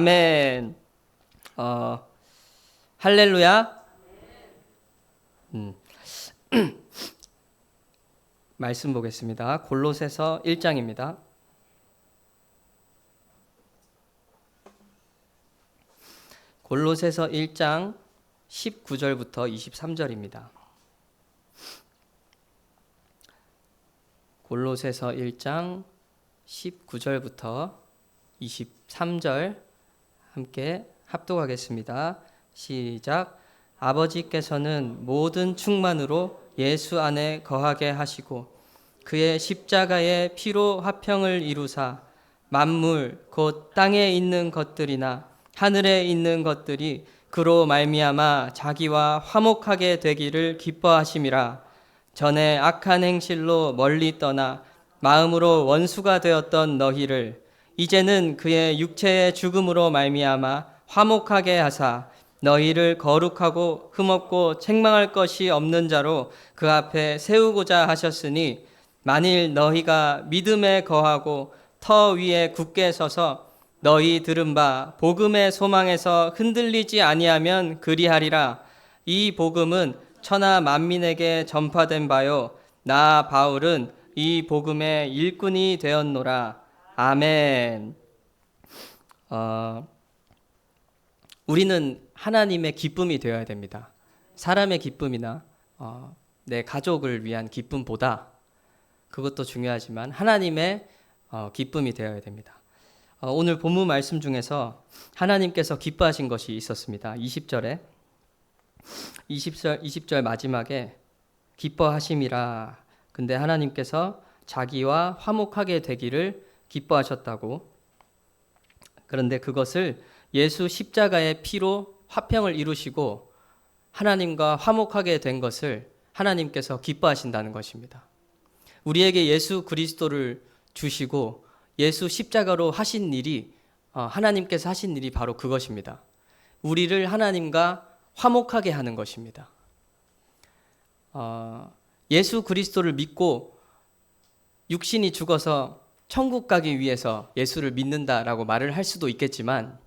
아멘. 할렐루야. 말씀 보겠습니다. 골로새서 1장입니다. 골로새서 1장 19절부터 23절입니다. 골로새서 1장 19절부터 23절 함께 합독하겠습니다. 시작. 아버지께서는 모든 충만으로 예수 안에 거하게 하시고 그의 십자가의 피로 화평을 이루사 만물 곧 땅에 있는 것들이나 하늘에 있는 것들이 그로 말미암아 자기와 화목하게 되기를 기뻐하심이라. 전에 악한 행실로 멀리 떠나 마음으로 원수가 되었던 너희를 이제는 그의 육체의 죽음으로 말미암아 화목하게 하사 너희를 거룩하고 흠없고 책망할 것이 없는 자로 그 앞에 세우고자 하셨으니 만일 너희가 믿음에 거하고 터 위에 굳게 서서 너희 들은 바 복음의 소망에서 흔들리지 아니하면 그리하리라. 이 복음은 천하 만민에게 전파된 바요 나 바울은 이 복음의 일꾼이 되었노라. 아멘. 우리는 하나님의 기쁨이 되어야 됩니다. 사람의 기쁨이나 내 가족을 위한 기쁨보다 그것도 중요하지만 하나님의 기쁨이 되어야 됩니다. 오늘 본문 말씀 중에서 하나님께서 기뻐하신 것이 있었습니다. 20절 마지막에 기뻐하심이라. 근데 하나님께서 자기와 화목하게 되기를 기뻐하셨다고. 그런데 그것을 예수 십자가의 피로 화평을 이루시고 하나님과 화목하게 된 것을 하나님께서 기뻐하신다는 것입니다. 우리에게 예수 그리스도를 주시고 예수 십자가로 하신 일이 하나님께서 하신 일이 바로 그것입니다. 우리를 하나님과 화목하게 하는 것입니다. 예수 그리스도를 믿고 육신이 죽어서 천국 가기 위해서 예수를 믿는다라고 말을 할 수도 있겠지만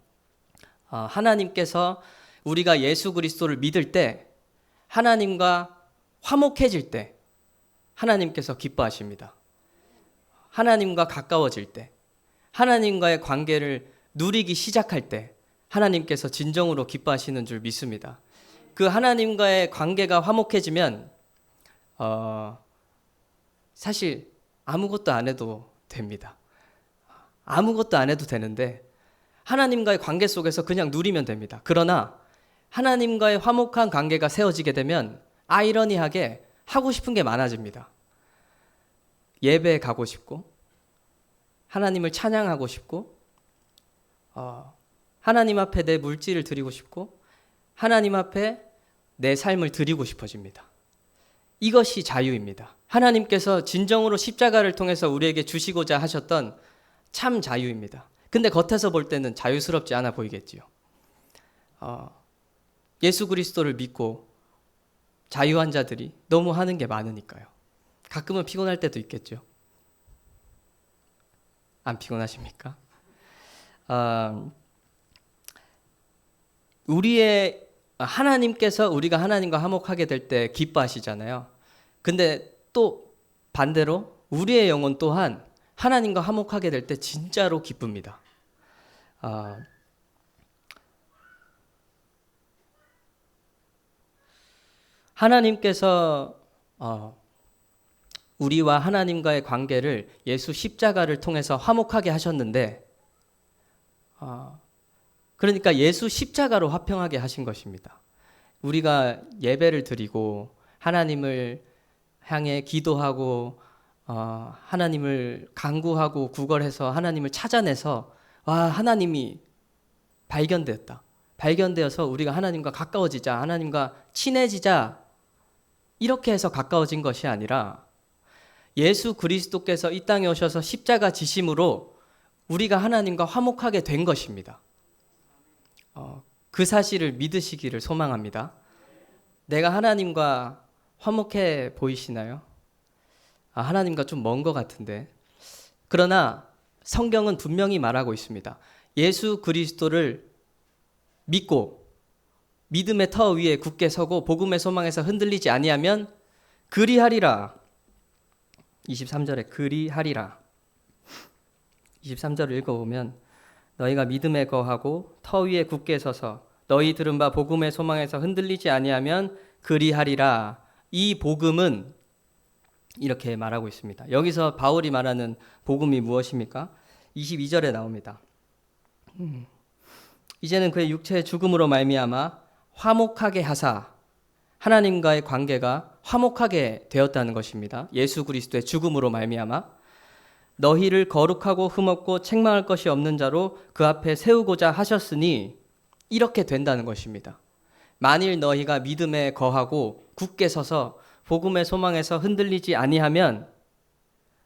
하나님께서 우리가 예수 그리스도를 믿을 때 하나님과 화목해질 때 하나님께서 기뻐하십니다. 하나님과 가까워질 때 하나님과의 관계를 누리기 시작할 때 하나님께서 진정으로 기뻐하시는 줄 믿습니다. 그 하나님과의 관계가 화목해지면 사실 아무것도 안 해도 됩니다. 아무것도 안 해도 되는데 하나님과의 관계 속에서 그냥 누리면 됩니다. 그러나 하나님과의 화목한 관계가 세워지게 되면 아이러니하게 하고 싶은 게 많아집니다. 예배에 가고 싶고 하나님을 찬양하고 싶고 하나님 앞에 내 물질을 드리고 싶고 하나님 앞에 내 삶을 드리고 싶어집니다. 이것이 자유입니다. 하나님께서 진정으로 십자가를 통해서 우리에게 주시고자 하셨던 참 자유입니다. 근데 겉에서 볼 때는 자유스럽지 않아 보이겠지요. 예수 그리스도를 믿고 자유한 자들이 너무 하는 게 많으니까요. 가끔은 피곤할 때도 있겠죠. 안 피곤하십니까? 하나님께서 우리가 하나님과 화목하게 될 때 기뻐하시잖아요. 근데 또 반대로 우리의 영혼 또한 하나님과 화목하게 될 때 진짜로 기쁩니다. 하나님께서 우리와 하나님과의 관계를 예수 십자가를 통해서 화목하게 하셨는데 그러니까 예수 십자가로 화평하게 하신 것입니다. 우리가 예배를 드리고 하나님을 향해 기도하고 하나님을 간구하고 구걸해서 하나님을 찾아내서 하나님이 발견되어서 우리가 하나님과 가까워지자, 하나님과 친해지자 이렇게 해서 가까워진 것이 아니라 예수 그리스도께서 이 땅에 오셔서 십자가 지심으로 우리가 하나님과 화목하게 된 것입니다. 그 사실을 믿으시기를 소망합니다. 내가 하나님과 화목해 보이시나요? 하나님과 좀 먼 것 같은데. 그러나 성경은 분명히 말하고 있습니다. 예수 그리스도를 믿고 믿음의 터 위에 굳게 서고 복음의 소망에서 흔들리지 아니하면 그리하리라. 23절에 그리하리라. 23절을 읽어보면 너희가 믿음에 거하고 터 위에 굳게 서서 너희 들은 바 복음의 소망에서 흔들리지 아니하면 그리하리라. 이 복음은 이렇게 말하고 있습니다. 여기서 바울이 말하는 복음이 무엇입니까? 22절에 나옵니다. 이제는 그의 육체의 죽음으로 말미암아 화목하게 하사, 하나님과의 관계가 화목하게 되었다는 것입니다. 예수 그리스도의 죽음으로 말미암아 너희를 거룩하고 흠없고 책망할 것이 없는 자로 그 앞에 세우고자 하셨으니 이렇게 된다는 것입니다. 만일 너희가 믿음에 거하고 굳게 서서 복음의 소망에서 흔들리지 아니하면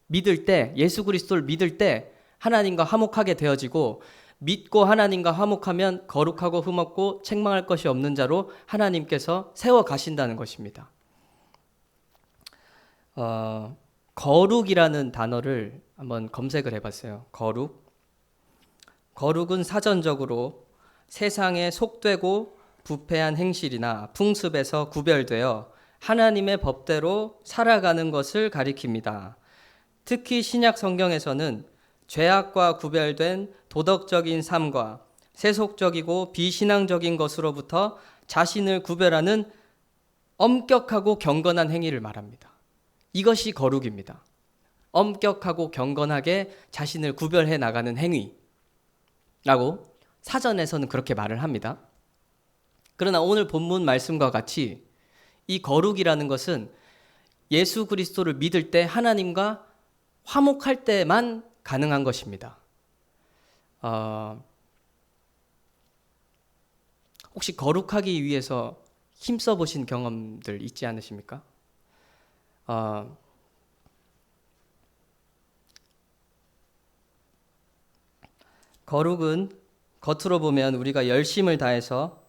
믿을 때, 예수 그리스도를 믿을 때 하나님과 화목하게 되어지고, 믿고 하나님과 화목하면 거룩하고 흠없고 책망할 것이 없는 자로 하나님께서 세워 가신다는 것입니다. 거룩이라는 단어를 한번 검색을 해봤어요. 거룩은 사전적으로 세상에 속되고 부패한 행실이나 풍습에서 구별되어 하나님의 법대로 살아가는 것을 가리킵니다. 특히 신약 성경에서는 죄악과 구별된 도덕적인 삶과 세속적이고 비신앙적인 것으로부터 자신을 구별하는 엄격하고 경건한 행위를 말합니다. 이것이 거룩입니다. 엄격하고 경건하게 자신을 구별해 나가는 행위라고 사전에서는 그렇게 말을 합니다. 그러나 오늘 본문 말씀과 같이 이 거룩이라는 것은 예수 그리스도를 믿을 때 하나님과 화목할 때만 가능한 것입니다. 혹시 거룩하기 위해서 힘써 보신 경험들 있지 않으십니까? 거룩은 겉으로 보면 우리가 열심을 다해서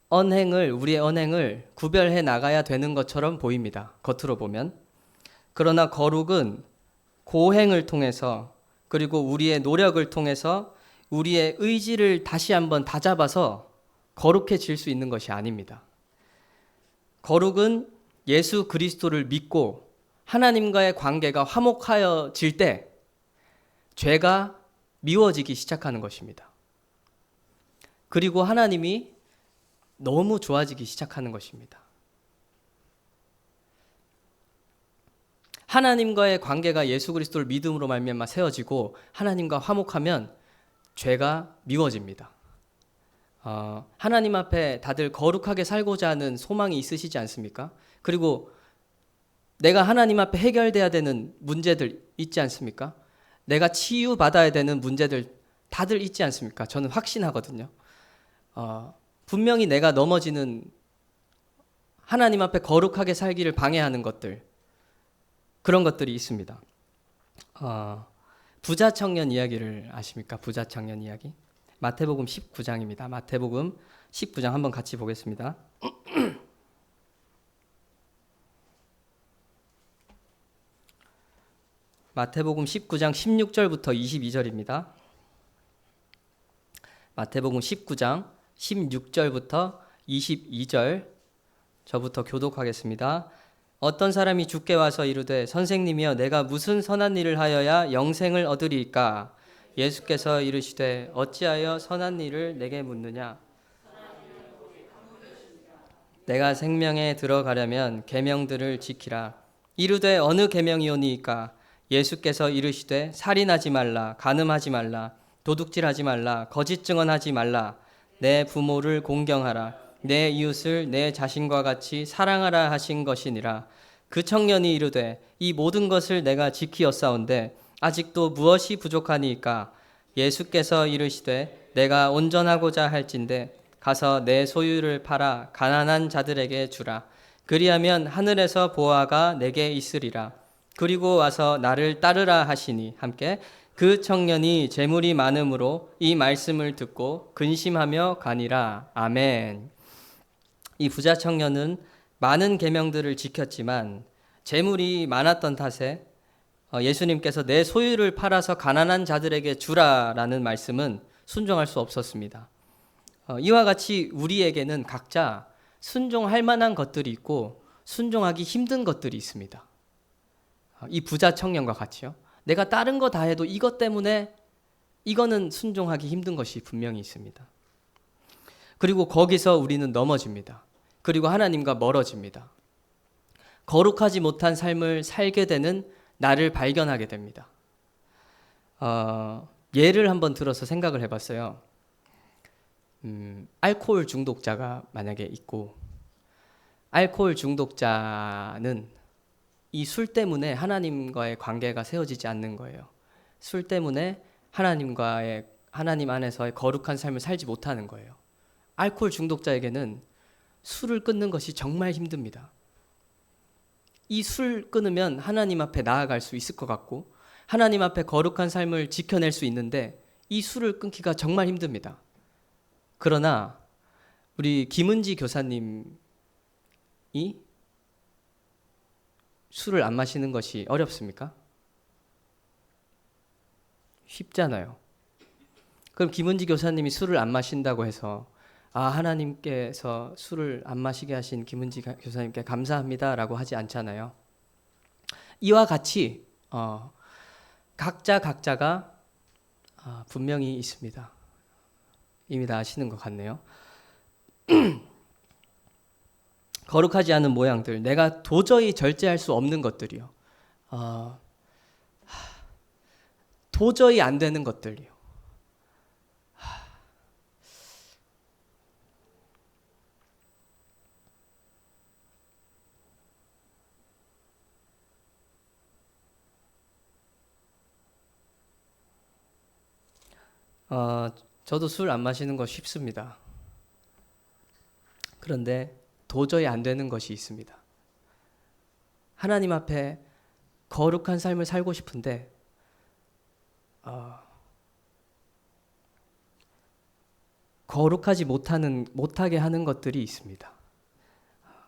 우리의 언행을 구별해 나가야 되는 것처럼 보입니다. 겉으로 보면. 그러나 거룩은 고행을 통해서, 그리고 우리의 노력을 통해서 우리의 의지를 다시 한번 다잡아서 거룩해질 수 있는 것이 아닙니다. 거룩은 예수 그리스도를 믿고 하나님과의 관계가 화목하여질 때 죄가 미워지기 시작하는 것입니다. 그리고 하나님이 너무 좋아지기 시작하는 것입니다. 하나님과의 관계가 예수 그리스도를 믿음으로 말미암아 세워지고 하나님과 화목하면 죄가 미워집니다. 하나님 앞에 다들 거룩하게 살고자 하는 소망이 있으시지 않습니까? 그리고 내가 하나님 앞에 해결돼야 되는 문제들 있지 않습니까? 내가 치유받아야 되는 문제들 다들 있지 않습니까? 저는 확신하거든요. 분명히 내가 넘어지는, 하나님 앞에 거룩하게 살기를 방해하는 것들, 그런 것들이 있습니다. 부자 청년 이야기를 아십니까? 부자 청년 이야기. 마태복음 19장입니다. 마태복음 19장 한번 같이 보겠습니다. 마태복음 19장 16절부터 22절입니다. 마태복음 19장 16절부터 22절 저부터 교독하겠습니다. 어떤 사람이 주께 와서 이르되 선생님이여 내가 무슨 선한 일을 하여야 영생을 얻으리이까? 예수께서 이르시되 어찌하여 선한 일을 내게 묻느냐? 내가 생명에 들어가려면 계명들을 지키라. 이르되 어느 계명이오니이까? 예수께서 이르시되 살인하지 말라, 간음하지 말라, 도둑질하지 말라, 거짓 증언하지 말라, 내 부모를 공경하라, 내 이웃을 내 자신과 같이 사랑하라 하신 것이니라. 그 청년이 이르되 이 모든 것을 내가 지키었사온데 아직도 무엇이 부족하니이까? 예수께서 이르시되 내가 온전하고자 할진대 가서 내 소유를 팔아 가난한 자들에게 주라. 그리하면 하늘에서 보화가 내게 있으리라. 그리고 와서 나를 따르라 하시니 함께 그 청년이 재물이 많음으로 이 말씀을 듣고 근심하며 가니라. 아멘. 이 부자 청년은 많은 계명들을 지켰지만 재물이 많았던 탓에 예수님께서 내 소유를 팔아서 가난한 자들에게 주라라는 말씀은 순종할 수 없었습니다. 이와 같이 우리에게는 각자 순종할 만한 것들이 있고 순종하기 힘든 것들이 있습니다. 이 부자 청년과 같이요. 내가 다른 거 다 해도 이것 때문에 이거는 순종하기 힘든 것이 분명히 있습니다. 그리고 거기서 우리는 넘어집니다. 그리고 하나님과 멀어집니다. 거룩하지 못한 삶을 살게 되는 나를 발견하게 됩니다. 예를 한번 들어서 생각을 해봤어요. 알코올 중독자가 만약에 있고, 알코올 중독자는 이 술 때문에 하나님과의 관계가 세워지지 않는 거예요. 술 때문에 하나님 안에서의 거룩한 삶을 살지 못하는 거예요. 알코올 중독자에게는 술을 끊는 것이 정말 힘듭니다. 이 술 끊으면 하나님 앞에 나아갈 수 있을 것 같고 하나님 앞에 거룩한 삶을 지켜낼 수 있는데 이 술을 끊기가 정말 힘듭니다. 그러나 우리 김은지 교사님이 술을 안 마시는 것이 어렵습니까? 쉽잖아요. 그럼 김은지 교사님이 술을 안 마신다고 해서 하나님께서 술을 안 마시게 하신 김은지 교사님께 감사합니다라고 하지 않잖아요. 이와 같이 각자가 분명히 있습니다. 이미 다 아시는 것 같네요. 거룩하지 않은 모양들, 내가 도저히 절제할 수 없는 것들이요. 도저히 안 되는 것들이요. 저도 술 안 마시는 거 쉽습니다. 그런데 도저히 안 되는 것이 있습니다. 하나님 앞에 거룩한 삶을 살고 싶은데 거룩하지 못하게 하는 것들이 있습니다.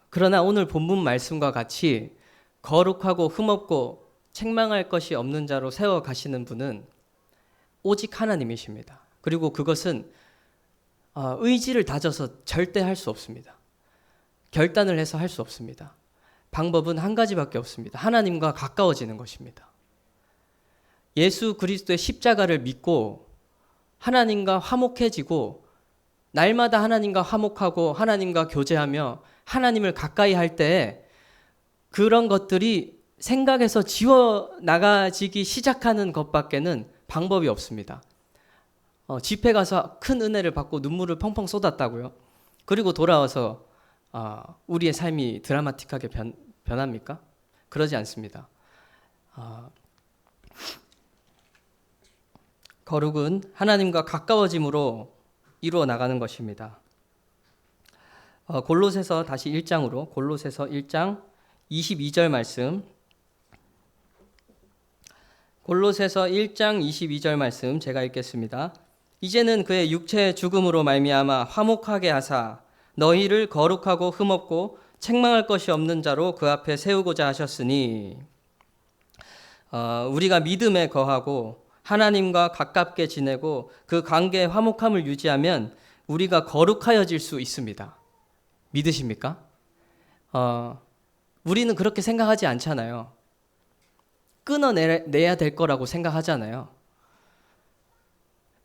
그러나 오늘 본문 말씀과 같이 거룩하고 흠없고 책망할 것이 없는 자로 세워 가시는 분은 오직 하나님이십니다. 그리고 그것은 의지를 다져서 절대 할 수 없습니다. 결단을 해서 할 수 없습니다. 방법은 한 가지밖에 없습니다. 하나님과 가까워지는 것입니다. 예수 그리스도의 십자가를 믿고 하나님과 화목해지고 날마다 하나님과 화목하고 하나님과 교제하며 하나님을 가까이 할 때 그런 것들이 생각에서 지워나가지기 시작하는 것밖에는 방법이 없습니다. 집회 가서 큰 은혜를 받고 눈물을 펑펑 쏟았다고요? 그리고 돌아와서 우리의 삶이 드라마틱하게 변합니까? 그러지 않습니다. 거룩은 하나님과 가까워짐으로 이루어 나가는 것입니다. 골로새서 다시 1장으로 골로새서 1장 22절 말씀, 골로새서 1장 22절 말씀 제가 읽겠습니다. 이제는 그의 육체의 죽음으로 말미암아 화목하게 하사 너희를 거룩하고 흠없고 책망할 것이 없는 자로 그 앞에 세우고자 하셨으니, 우리가 믿음에 거하고 하나님과 가깝게 지내고 그 관계의 화목함을 유지하면 우리가 거룩하여질 수 있습니다. 믿으십니까? 우리는 그렇게 생각하지 않잖아요. 끊어내야 될 거라고 생각하잖아요.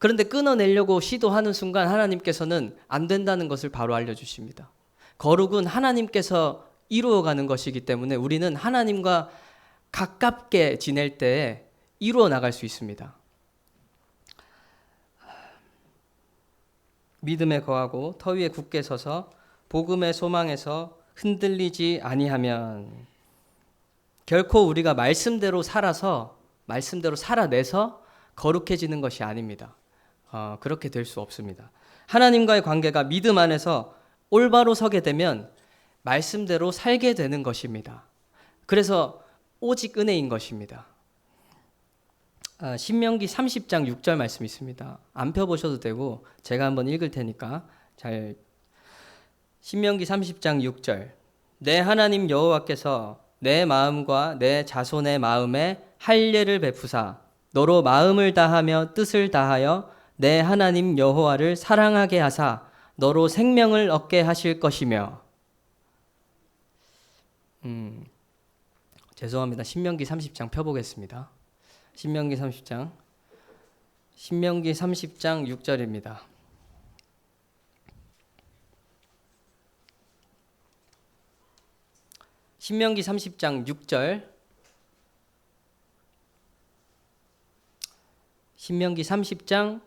그런데 끊어내려고 시도하는 순간 하나님께서는 안 된다는 것을 바로 알려주십니다. 거룩은 하나님께서 이루어가는 것이기 때문에 우리는 하나님과 가깝게 지낼 때 이루어 나갈 수 있습니다. 믿음에 거하고 터 위에 굳게 서서 복음의 소망에서 흔들리지 아니하면, 결코 우리가 말씀대로 살아내서 거룩해지는 것이 아닙니다. 그렇게 될 수 없습니다. 하나님과의 관계가 믿음 안에서 올바로 서게 되면 말씀대로 살게 되는 것입니다. 그래서 오직 은혜인 것입니다. 신명기 30장 6절 말씀이 있습니다. 안 펴보셔도 되고 제가 한번 읽을 테니까 신명기 30장 6절, 내 하나님 여호와께서 내 마음과 내 자손의 마음에 할례를 베푸사 너로 마음을 다하며 뜻을 다하여 내 하나님 여호와를 사랑하게 하사 너로 생명을 얻게 하실 것이며. 죄송합니다. 신명기 30장 펴보겠습니다. 신명기 30장 6절입니다. 신명기 30장 6절. 신명기 30장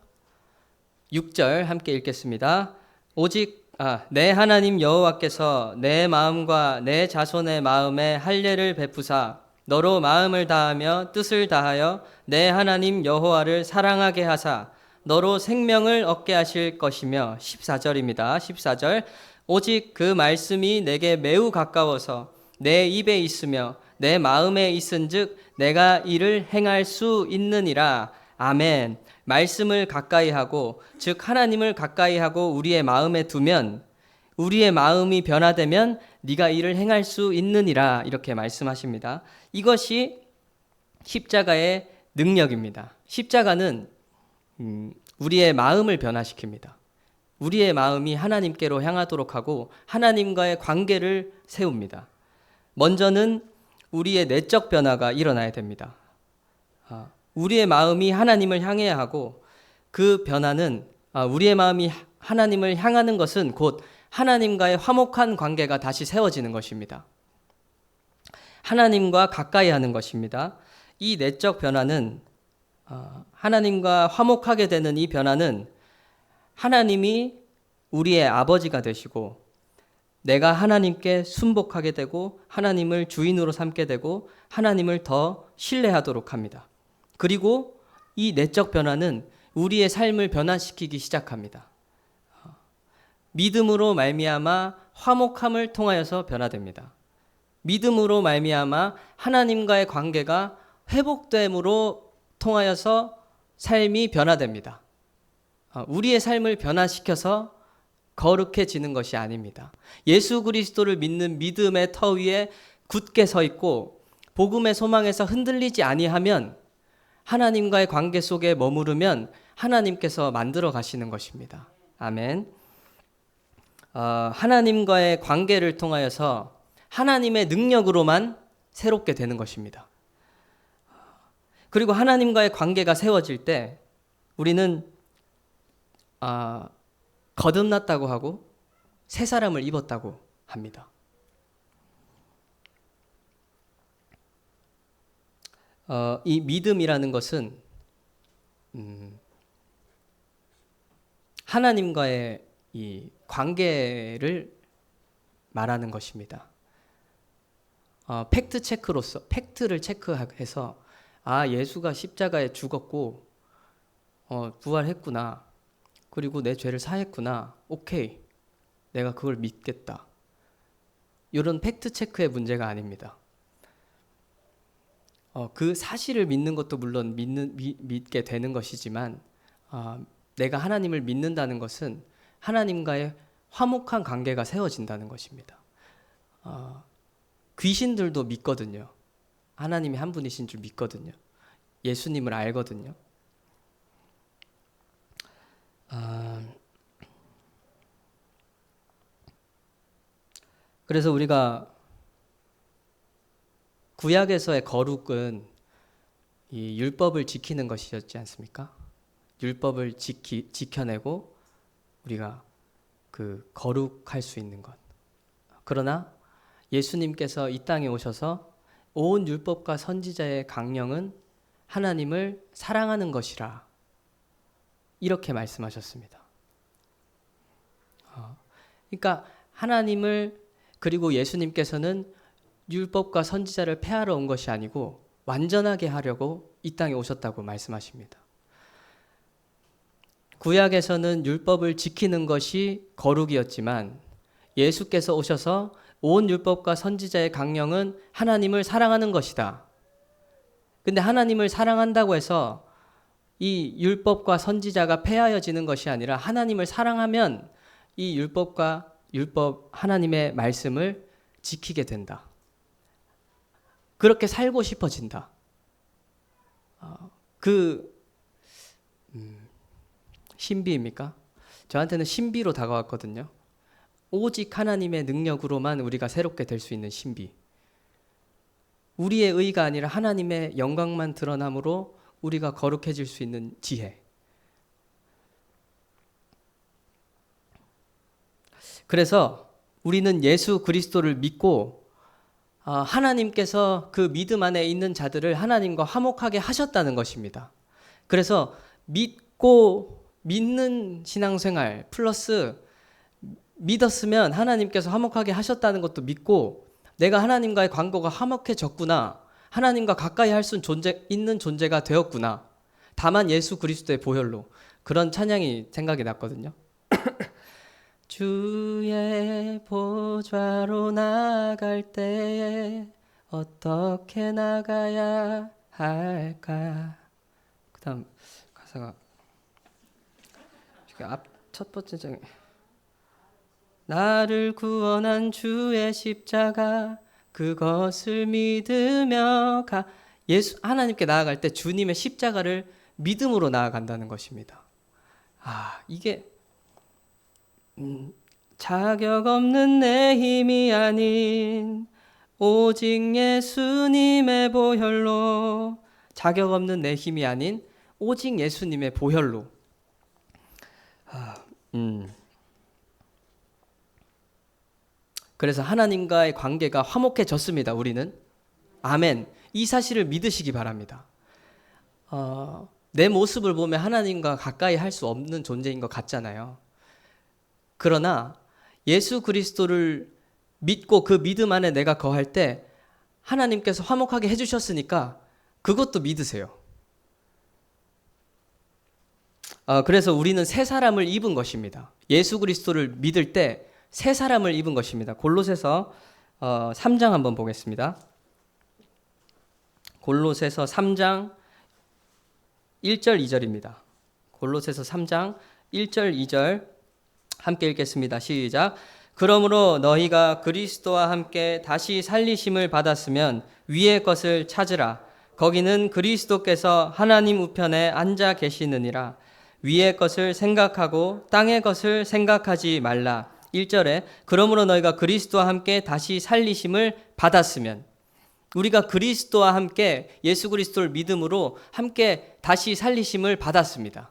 6절 함께 읽겠습니다. 오직 내 하나님 여호와께서 내 마음과 내 자손의 마음에 할례를 베푸사 너로 마음을 다하며 뜻을 다하여 내 하나님 여호와를 사랑하게 하사 너로 생명을 얻게 하실 것이며. 14절입니다. 14절. 오직 그 말씀이 내게 매우 가까워서 내 입에 있으며 내 마음에 있은즉 내가 이를 행할 수 있느니라. 아멘. 말씀을 가까이 하고 즉 하나님을 가까이 하고 우리의 마음에 두면 우리의 마음이 변화되면 네가 이를 행할 수 있느니라. 이렇게 말씀하십니다. 이것이 십자가의 능력입니다. 십자가는 우리의 마음을 변화시킵니다. 우리의 마음이 하나님께로 향하도록 하고 하나님과의 관계를 세웁니다. 먼저는 우리의 내적 변화가 일어나야 됩니다. 우리의 마음이 하나님을 향해야 하고 그 변화는 우리의 마음이 하나님을 향하는 것은 곧 하나님과의 화목한 관계가 다시 세워지는 것입니다. 하나님과 가까이 하는 것입니다. 이 내적 변화는 하나님과 화목하게 되는 이 변화는 하나님이 우리의 아버지가 되시고 내가 하나님께 순복하게 되고 하나님을 주인으로 삼게 되고 하나님을 더 신뢰하도록 합니다. 그리고 이 내적 변화는 우리의 삶을 변화시키기 시작합니다. 믿음으로 말미암아 화목함을 통하여서 변화됩니다. 믿음으로 말미암아 하나님과의 관계가 회복됨으로 통하여서 삶이 변화됩니다. 우리의 삶을 변화시켜서 거룩해지는 것이 아닙니다. 예수 그리스도를 믿는 믿음의 터 위에 굳게 서 있고 복음의 소망에서 흔들리지 아니하면 하나님과의 관계 속에 머무르면 하나님께서 만들어 가시는 것입니다. 아멘. 하나님과의 관계를 통하여서 하나님의 능력으로만 새롭게 되는 것입니다. 그리고 하나님과의 관계가 세워질 때 우리는 거듭났다고 하고 새 사람을 입었다고 합니다. 이 믿음이라는 것은 하나님과의 이 관계를 말하는 것입니다. 팩트 체크로서 팩트를 체크해서 예수가 십자가에 죽었고 부활했구나. 그리고 내 죄를 사했구나. 오케이. 내가 그걸 믿겠다. 이런 팩트 체크의 문제가 아닙니다. 그 사실을 믿는 것도 물론 믿게 되는 것이지만 내가 하나님을 믿는다는 것은 하나님과의 화목한 관계가 세워진다는 것입니다. 귀신들도 믿거든요. 하나님이 한 분이신 줄 믿거든요. 예수님을 알거든요. 그래서 우리가 구약에서의 거룩은 이 율법을 지키는 것이었지 않습니까? 율법을 지켜내고 우리가 그 거룩할 수 있는 것. 그러나 예수님께서 이 땅에 오셔서 온 율법과 선지자의 강령은 하나님을 사랑하는 것이라 이렇게 말씀하셨습니다. 그러니까 하나님을 그리고 예수님께서는 율법과 선지자를 폐하러 온 것이 아니고 완전하게 하려고 이 땅에 오셨다고 말씀하십니다. 구약에서는 율법을 지키는 것이 거룩이었지만 예수께서 오셔서 온 율법과 선지자의 강령은 하나님을 사랑하는 것이다. 근데 하나님을 사랑한다고 해서 이 율법과 선지자가 폐하여지는 것이 아니라 하나님을 사랑하면 이 율법 하나님의 말씀을 지키게 된다. 그렇게 살고 싶어진다. 신비입니까? 저한테는 신비로 다가왔거든요. 오직 하나님의 능력으로만 우리가 새롭게 될 수 있는 신비. 우리의 의가 아니라 하나님의 영광만 드러남으로 우리가 거룩해질 수 있는 지혜. 그래서 우리는 예수 그리스도를 믿고 하나님께서 그 믿음 안에 있는 자들을 하나님과 화목하게 하셨다는 것입니다. 그래서 믿는 신앙생활 플러스 믿었으면 하나님께서 화목하게 하셨다는 것도 믿고 내가 하나님과의 관계가 화목해졌구나. 하나님과 가까이 할 수 있는 존재가 되었구나. 다만 예수 그리스도의 보혈로. 그런 찬양이 생각이 났거든요. 주의 보좌로 나갈 때 어떻게 나가야 할까? 그 다음 가사가 앞 첫 번째 장에 나를 구원한 주의 십자가 그것을 믿으며 하나님께 나아갈 때 주님의 십자가를 믿음으로 나아간다는 것입니다. 이게 자격 없는 내 힘이 아닌 오직 예수님의 보혈로 자격 없는 내 힘이 아닌 오직 예수님의 보혈로 그래서 하나님과의 관계가 화목해졌습니다. 우리는 아멘. 이 사실을 믿으시기 바랍니다. 내 모습을 보면 하나님과 가까이 할 수 없는 존재인 것 같잖아요. 그러나 예수 그리스도를 믿고 그 믿음 안에 내가 거할 때 하나님께서 화목하게 해주셨으니까 그것도 믿으세요. 그래서 우리는 새 사람을 입은 것입니다. 예수 그리스도를 믿을 때 새 사람을 입은 것입니다. 골로새서 3장 한번 보겠습니다. 골로새서 3장 1절 2절입니다. 골로새서 3장 1절 2절 함께 읽겠습니다. 시작. 그러므로 너희가 그리스도와 함께 다시 살리심을 받았으면 위의 것을 찾으라. 거기는 그리스도께서 하나님 우편에 앉아 계시느니라. 위의 것을 생각하고 땅의 것을 생각하지 말라. 1절에 그러므로 너희가 그리스도와 함께 다시 살리심을 받았으면 우리가 그리스도와 함께 예수 그리스도를 믿음으로 함께 다시 살리심을 받았습니다.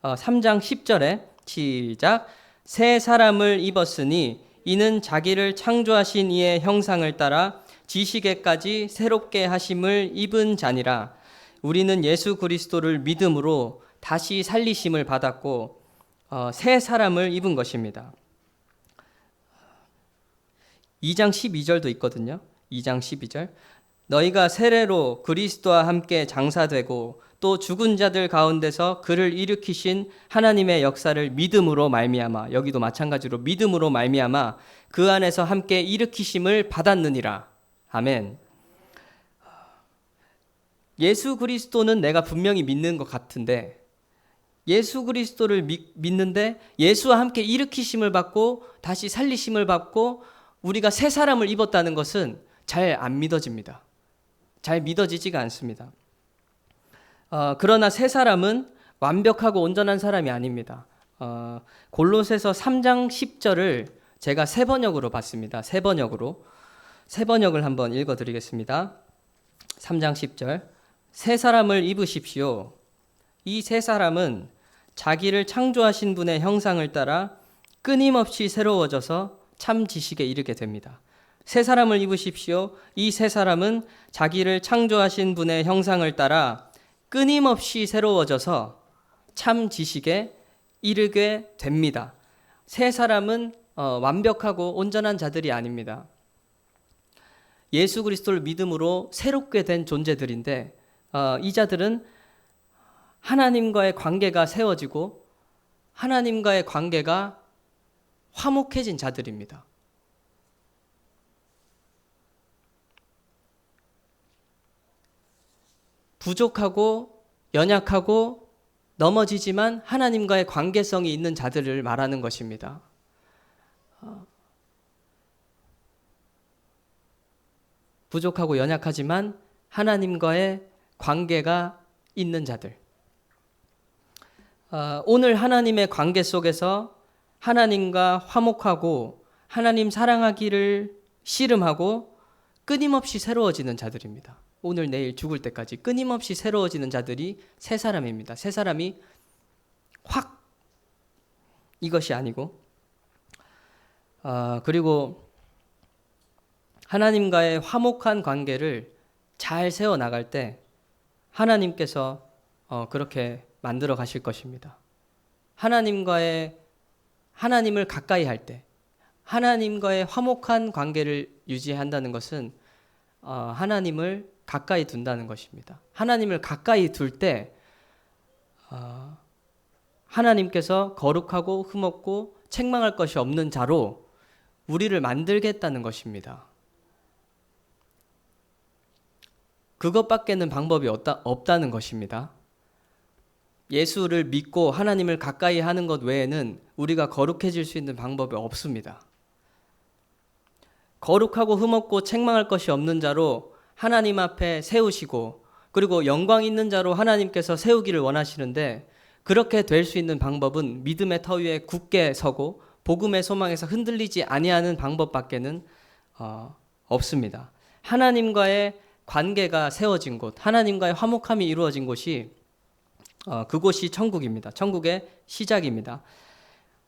3장 10절에 시작. 새 사람을 입었으니 이는 자기를 창조하신 이의 형상을 따라 지식에까지 새롭게 하심을 입은 자니라. 우리는 예수 그리스도를 믿음으로 다시 살리심을 받았고 새 사람을 입은 것입니다. 2장 12절도 있거든요. 2장 12절. 너희가 세례로 그리스도와 함께 장사되고 또 죽은 자들 가운데서 그를 일으키신 하나님의 역사를 믿음으로 말미암아 여기도 마찬가지로 믿음으로 말미암아 그 안에서 함께 일으키심을 받았느니라. 아멘. 예수 그리스도는 내가 분명히 믿는 것 같은데 예수 그리스도를 믿는데 예수와 함께 일으키심을 받고 다시 살리심을 받고 우리가 새 사람을 입었다는 것은 잘 안 믿어집니다. 잘 믿어지지가 않습니다. 그러나 새 사람은 완벽하고 온전한 사람이 아닙니다. 골로새서 3장 10절을 제가 새 번역으로 봤습니다. 새 번역을 한번 읽어드리겠습니다. 3장 10절. 새 사람을 입으십시오. 이 새 사람은 자기를 창조하신 분의 형상을 따라 끊임없이 새로워져서 참 지식에 이르게 됩니다. 새 사람을 입으십시오. 이 새 사람은 자기를 창조하신 분의 형상을 따라 끊임없이 새로워져서 참 지식에 이르게 됩니다. 새 사람은 완벽하고 온전한 자들이 아닙니다. 예수 그리스도를 믿음으로 새롭게 된 존재들인데 이 자들은 하나님과의 관계가 세워지고 하나님과의 관계가 화목해진 자들입니다. 부족하고 연약하고 넘어지지만 하나님과의 관계성이 있는 자들을 말하는 것입니다. 부족하고 연약하지만 하나님과의 관계가 있는 자들. 오늘 하나님의 관계 속에서 하나님과 화목하고 하나님 사랑하기를 씨름하고 끊임없이 새로워지는 자들입니다. 오늘 내일 죽을 때까지 끊임없이 새로워지는 자들이 세 사람입니다. 세 사람이 확 이것이 아니고 그리고 하나님과의 화목한 관계를 잘 세워나갈 때 하나님께서 그렇게 만들어 가실 것입니다. 하나님을 가까이 할 때 하나님과의 화목한 관계를 유지한다는 것은 하나님을 가까이 둔다는 것입니다. 하나님을 가까이 둘 때 하나님께서 거룩하고 흠없고 책망할 것이 없는 자로 우리를 만들겠다는 것입니다. 그것밖에는 방법이 없다는 것입니다. 예수를 믿고 하나님을 가까이 하는 것 외에는 우리가 거룩해질 수 있는 방법이 없습니다. 거룩하고 흠없고 책망할 것이 없는 자로 하나님 앞에 세우시고 그리고 영광 있는 자로 하나님께서 세우기를 원하시는데 그렇게 될 수 있는 방법은 믿음의 터 위에 굳게 서고 복음의 소망에서 흔들리지 아니하는 방법밖에는 없습니다. 하나님과의 관계가 세워진 곳, 하나님과의 화목함이 이루어진 곳이 그곳이 천국입니다. 천국의 시작입니다.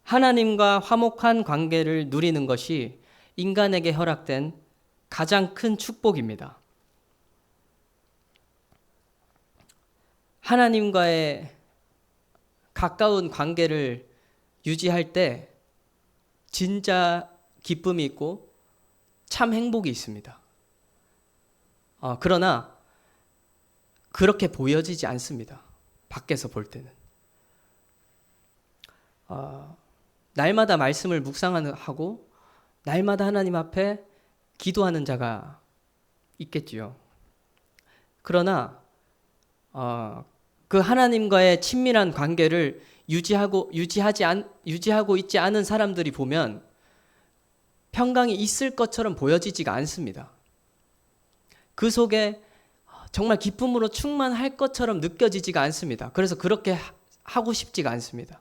하나님과 화목한 관계를 누리는 것이 인간에게 허락된 가장 큰 축복입니다. 하나님과의 가까운 관계를 유지할 때 진짜 기쁨이 있고 참 행복이 있습니다. 그러나 그렇게 보여지지 않습니다. 밖에서 볼 때는. 날마다 말씀을 묵상하고 날마다 하나님 앞에 기도하는 자가 있겠지요. 그러나 그 하나님과의 친밀한 관계를 유지하고 있지 않은 사람들이 보면 평강이 있을 것처럼 보여지지가 않습니다. 그 속에 정말 기쁨으로 충만할 것처럼 느껴지지가 않습니다. 그래서 그렇게 하고 싶지가 않습니다.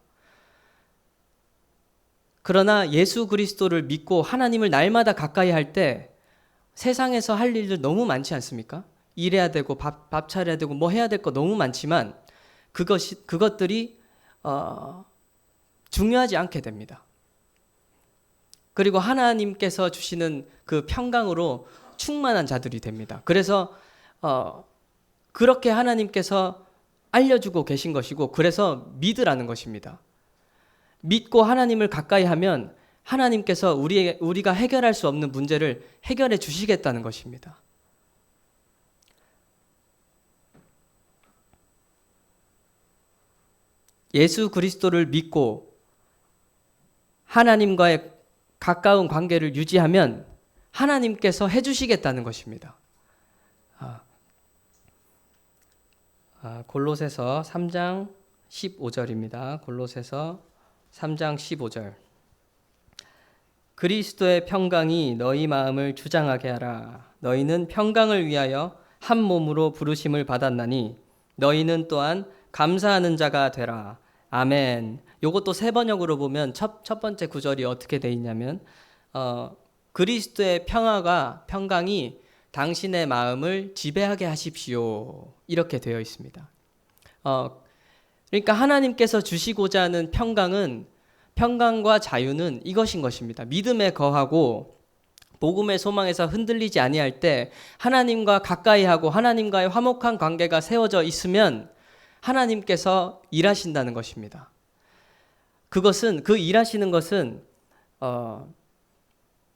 그러나 예수 그리스도를 믿고 하나님을 날마다 가까이 할 때 세상에서 할 일들 너무 많지 않습니까? 일해야 되고 밥 차려야 되고 뭐 해야 될 거 너무 많지만 그것들이 중요하지 않게 됩니다. 그리고 하나님께서 주시는 그 평강으로 충만한 자들이 됩니다. 그래서 그렇게 하나님께서 알려주고 계신 것이고 그래서 믿으라는 것입니다. 믿고 하나님을 가까이 하면 하나님께서 우리가 해결할 수 없는 문제를 해결해 주시겠다는 것입니다. 예수 그리스도를 믿고 하나님과의 가까운 관계를 유지하면 하나님께서 해주시겠다는 것입니다. 골로새서 3장 15절입니다. 골로새서 3장 15절. 그리스도의 평강이 너희 마음을 주장하게 하라. 너희는 평강을 위하여 한 몸으로 부르심을 받았나니 너희는 또한 감사하는 자가 되라. 아멘. 요것도 세 번역으로 보면 첫 번째 구절이 어떻게 돼 있냐면 그리스도의 평강이 당신의 마음을 지배하게 하십시오. 이렇게 되어 있습니다. 그러니까 하나님께서 주시고자 하는 평강과 자유는 이것인 것입니다. 믿음에 거하고 복음의 소망에서 흔들리지 아니할 때 하나님과 가까이 하고 하나님과의 화목한 관계가 세워져 있으면 하나님께서 일하신다는 것입니다. 그 일하시는 것은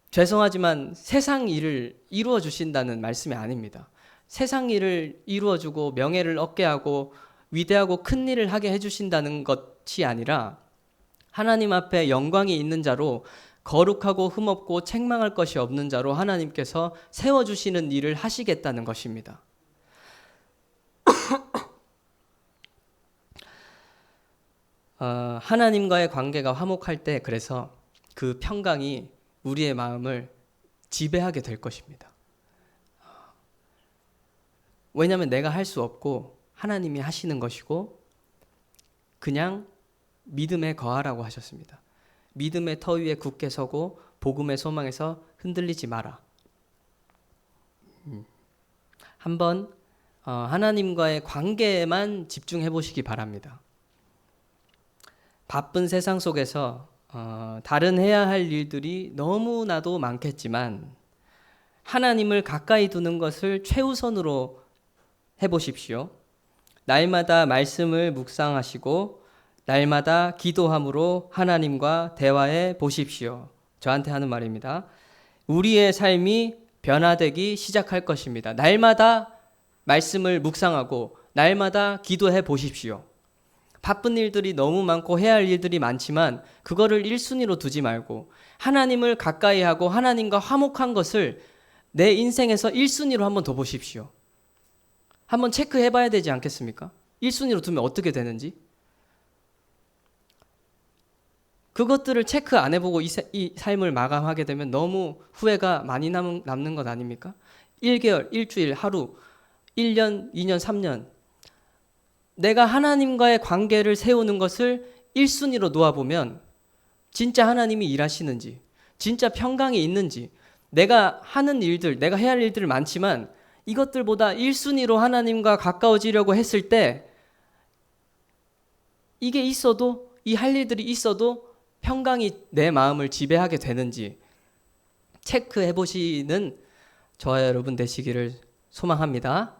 죄송하지만 세상 일을 이루어 주신다는 말씀이 아닙니다. 세상 일을 이루어 주고 명예를 얻게 하고 위대하고 큰 일을 하게 해 주신다는 것이 아니라 하나님 앞에 영광이 있는 자로 거룩하고 흠없고 책망할 것이 없는 자로 하나님께서 세워주시는 일을 하시겠다는 것입니다. 하나님과의 관계가 화목할 때 그래서 그 평강이 우리의 마음을 지배하게 될 것입니다. 왜냐하면 내가 할 수 없고 하나님이 하시는 것이고 그냥 믿음에 거하라고 하셨습니다. 믿음의 터 위에 굳게 서고 복음의 소망에서 흔들리지 마라. 한번 하나님과의 관계에만 집중해 보시기 바랍니다. 바쁜 세상 속에서 다른 해야 할 일들이 너무나도 많겠지만 하나님을 가까이 두는 것을 최우선으로 해보십시오. 날마다 말씀을 묵상하시고 날마다 기도함으로 하나님과 대화해 보십시오. 저한테 하는 말입니다. 우리의 삶이 변화되기 시작할 것입니다. 날마다 말씀을 묵상하고 날마다 기도해 보십시오. 바쁜 일들이 너무 많고 해야 할 일들이 많지만 그거를 1순위로 두지 말고 하나님을 가까이 하고 하나님과 화목한 것을 내 인생에서 1순위로 한번 더 보십시오. 한번 체크해 봐야 되지 않겠습니까? 1순위로 두면 어떻게 되는지. 그것들을 체크 안 해보고 이 삶을 마감하게 되면 너무 후회가 많이 남는 것 아닙니까? 1개월, 일주일, 하루, 1년, 2년, 3년 내가 하나님과의 관계를 세우는 것을 1순위로 놓아보면 진짜 하나님이 일하시는지 진짜 평강이 있는지 내가 하는 일들, 내가 해야 할 일들 많지만 이것들보다 1순위로 하나님과 가까워지려고 했을 때 이게 있어도 이 할 일들이 있어도 평강이 내 마음을 지배하게 되는지 체크해 보시는 저와 여러분 되시기를 소망합니다.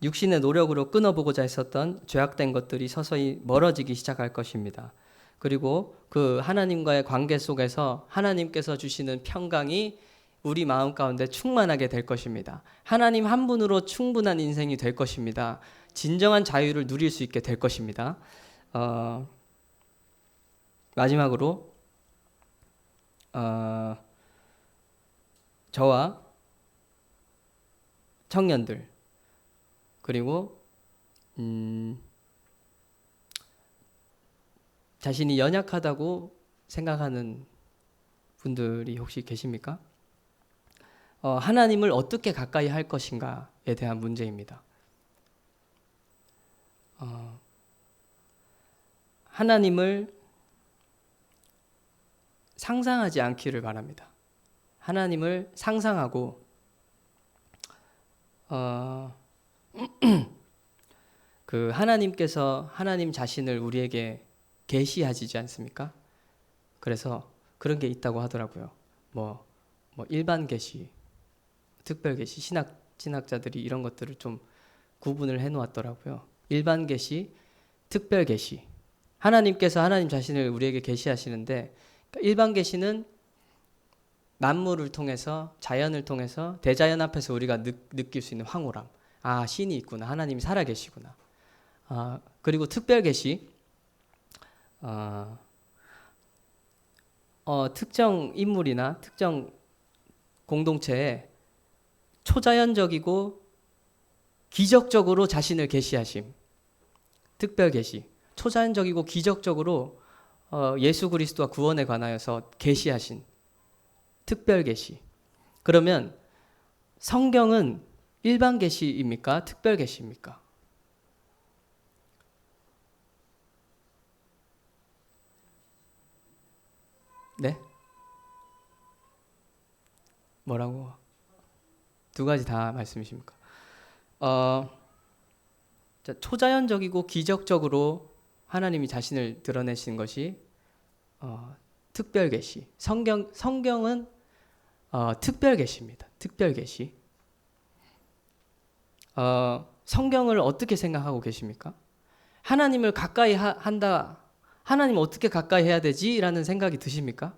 육신의 노력으로 끊어보고자 했었던 죄악된 것들이 서서히 멀어지기 시작할 것입니다. 그리고 그 하나님과의 관계 속에서 하나님께서 주시는 평강이 우리 마음 가운데 충만하게 될 것입니다. 하나님 한 분으로 충분한 인생이 될 것입니다. 진정한 자유를 누릴 수 있게 될 것입니다. 마지막으로 저와 청년들 그리고 자신이 연약하다고 생각하는 분들이 혹시 계십니까? 하나님을 어떻게 가까이 할 것인가에 대한 문제입니다. 하나님을 상상하지 않기를 바랍니다. 하나님을 상상하고 그 하나님께서 하나님 자신을 우리에게 계시하시지 않습니까? 그래서 그런 게 있다고 하더라고요. 뭐 일반 계시, 특별 계시, 신학자들이 이런 것들을 좀 구분을 해 놓았더라고요. 일반 계시, 특별 계시. 하나님께서 하나님 자신을 우리에게 계시하시는데 일반 계시는 만물을 통해서 자연을 통해서 대자연 앞에서 우리가 느낄 수 있는 황홀함. 아, 신이 있구나. 하나님이 살아 계시구나. 그리고 특별 계시. 특정 인물이나 특정 공동체에 초자연적이고 기적적으로 자신을 계시하심. 특별 계시. 초자연적이고 기적적으로 예수 그리스도와 구원에 관하여서 계시하신 특별 계시. 그러면 성경은 일반 계시입니까? 특별 계시입니까? 네? 뭐라고? 두 가지 다 말씀이십니까? 초자연적이고 기적적으로 하나님이 자신을 드러내신 것이 특별 계시. 성경은 특별 계시입니다. 특별 계시. 성경을 어떻게 생각하고 계십니까? 하나님을 가까이 한다. 하나님 어떻게 가까이 해야 되지? 라는 생각이 드십니까?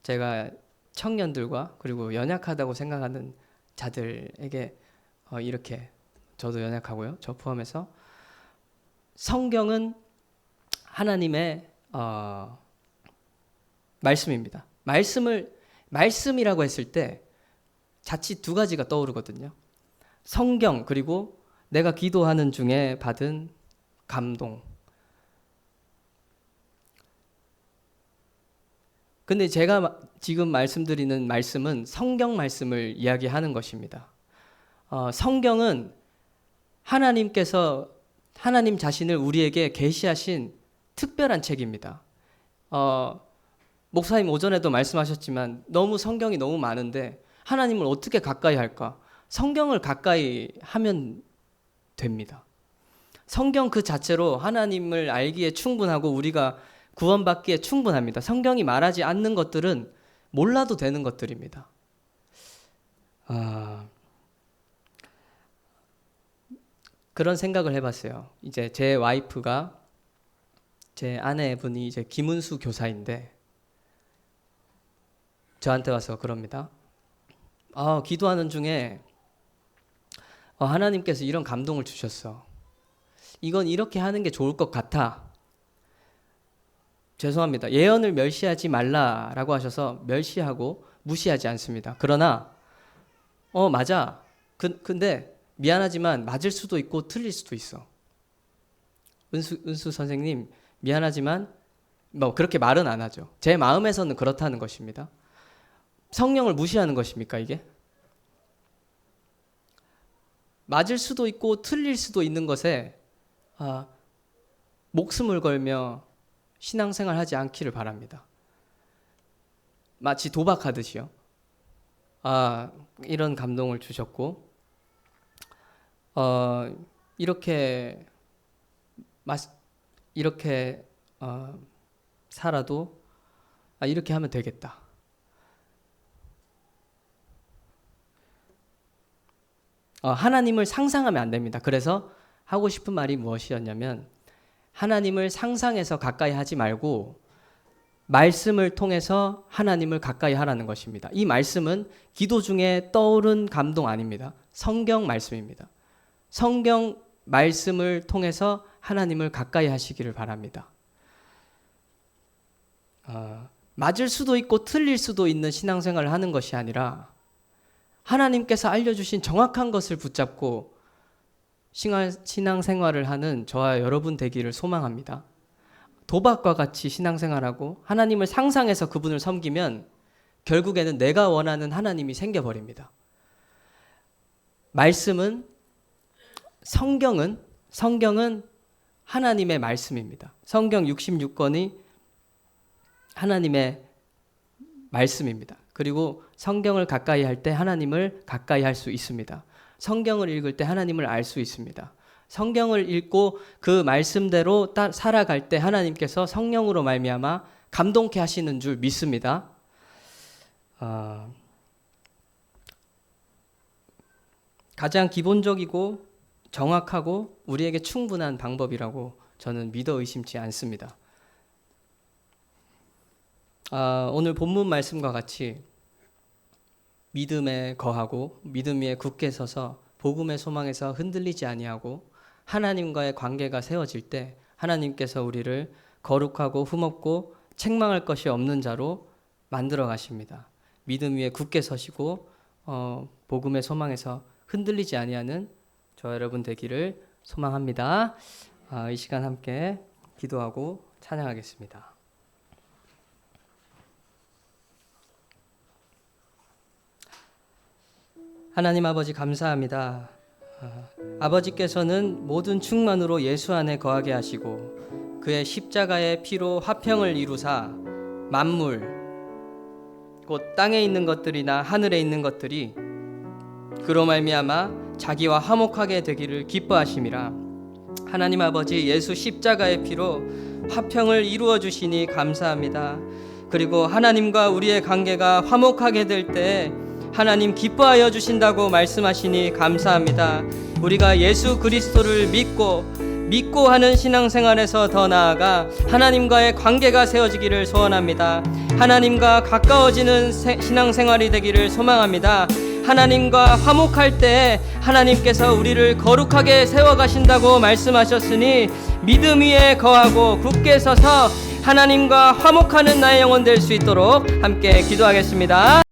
제가 청년들과 그리고 연약하다고 생각하는 자들에게 이렇게 저도 연약하고요. 저 포함해서 성경은 하나님의 말씀입니다. 말씀이라고 했을 때 자칫 두 가지가 떠오르거든요. 성경 그리고 내가 기도하는 중에 받은 감동. 근데 제가 지금 말씀드리는 말씀은 성경 말씀을 이야기하는 것입니다. 성경은 하나님께서 하나님 자신을 우리에게 계시하신 특별한 책입니다. 목사님 오전에도 말씀하셨지만 너무 성경이 너무 많은데 하나님을 어떻게 가까이 할까? 성경을 가까이 하면 됩니다. 성경 그 자체로 하나님을 알기에 충분하고 우리가 구원받기에 충분합니다. 성경이 말하지 않는 것들은 몰라도 되는 것들입니다. 그런 생각을 해봤어요. 이제 제 와이프가, 제 아내분이 이제 김은수 교사인데 저한테 와서 그럽니다. 기도하는 중에 하나님께서 이런 감동을 주셨어. 이건 이렇게 하는 게 좋을 것 같아. 죄송합니다. 예언을 멸시하지 말라라고 하셔서 멸시하고 무시하지 않습니다. 그러나 맞아. 근데 미안하지만 맞을 수도 있고 틀릴 수도 있어. 은수 선생님 미안하지만 그렇게 말은 안 하죠. 제 마음에서는 그렇다는 것입니다. 성령을 무시하는 것입니까 이게? 맞을 수도 있고 틀릴 수도 있는 것에 목숨을 걸며 신앙생활 하지 않기를 바랍니다. 마치 도박하듯이요. 이런 감동을 주셨고 이렇게 살아도 이렇게 하면 되겠다. 하나님을 상상하면 안 됩니다. 그래서 하고 싶은 말이 무엇이었냐면 하나님을 상상해서 가까이 하지 말고 말씀을 통해서 하나님을 가까이 하라는 것입니다. 이 말씀은 기도 중에 떠오른 감동 아닙니다. 성경 말씀입니다. 성경 말씀을 통해서 하나님을 가까이 하시기를 바랍니다. 맞을 수도 있고 틀릴 수도 있는 신앙생활을 하는 것이 아니라 하나님께서 알려주신 정확한 것을 붙잡고 신앙생활을 하는 저와 여러분 되기를 소망합니다. 도박과 같이 신앙생활하고 하나님을 상상해서 그분을 섬기면 결국에는 내가 원하는 하나님이 생겨버립니다. 말씀은 성경은 하나님의 말씀입니다. 성경 66권이 하나님의 말씀입니다. 그리고 성경을 가까이 할 때 하나님을 가까이 할 수 있습니다. 성경을 읽을 때 하나님을 알 수 있습니다. 성경을 읽고 그 말씀대로 살아갈 때 하나님께서 성령으로 말미암아 감동케 하시는 줄 믿습니다. 가장 기본적이고 정확하고 우리에게 충분한 방법이라고 저는 믿어 의심치 않습니다. 오늘 본문 말씀과 같이 믿음에 거하고 믿음 위에 굳게 서서 복음의 소망에서 흔들리지 아니하고 하나님과의 관계가 세워질 때 하나님께서 우리를 거룩하고 흠없고 책망할 것이 없는 자로 만들어 가십니다. 믿음 위에 굳게 서시고 복음의 소망에서 흔들리지 아니하는 저 여러분 되기를 소망합니다. 이 시간 함께 기도하고 찬양하겠습니다. 하나님 아버지 감사합니다. 아버지께서는 모든 충만으로 예수 안에 거하게 하시고 그의 십자가의 피로 화평을 이루사 만물 곧 땅에 있는 것들이나 하늘에 있는 것들이 그로 말미암아 자기와 화목하게 되기를 기뻐하심이라. 하나님 아버지 예수 십자가의 피로 화평을 이루어 주시니 감사합니다. 그리고 하나님과 우리의 관계가 화목하게 될 때 하나님 기뻐하여 주신다고 말씀하시니 감사합니다. 우리가 예수 그리스도를 믿고 하는 신앙생활에서 더 나아가 하나님과의 관계가 세워지기를 소원합니다. 하나님과 가까워지는 신앙생활이 되기를 소망합니다. 하나님과 화목할 때 하나님께서 우리를 거룩하게 세워가신다고 말씀하셨으니 믿음 위에 거하고 굳게 서서 하나님과 화목하는 나의 영혼 될 수 있도록 함께 기도하겠습니다.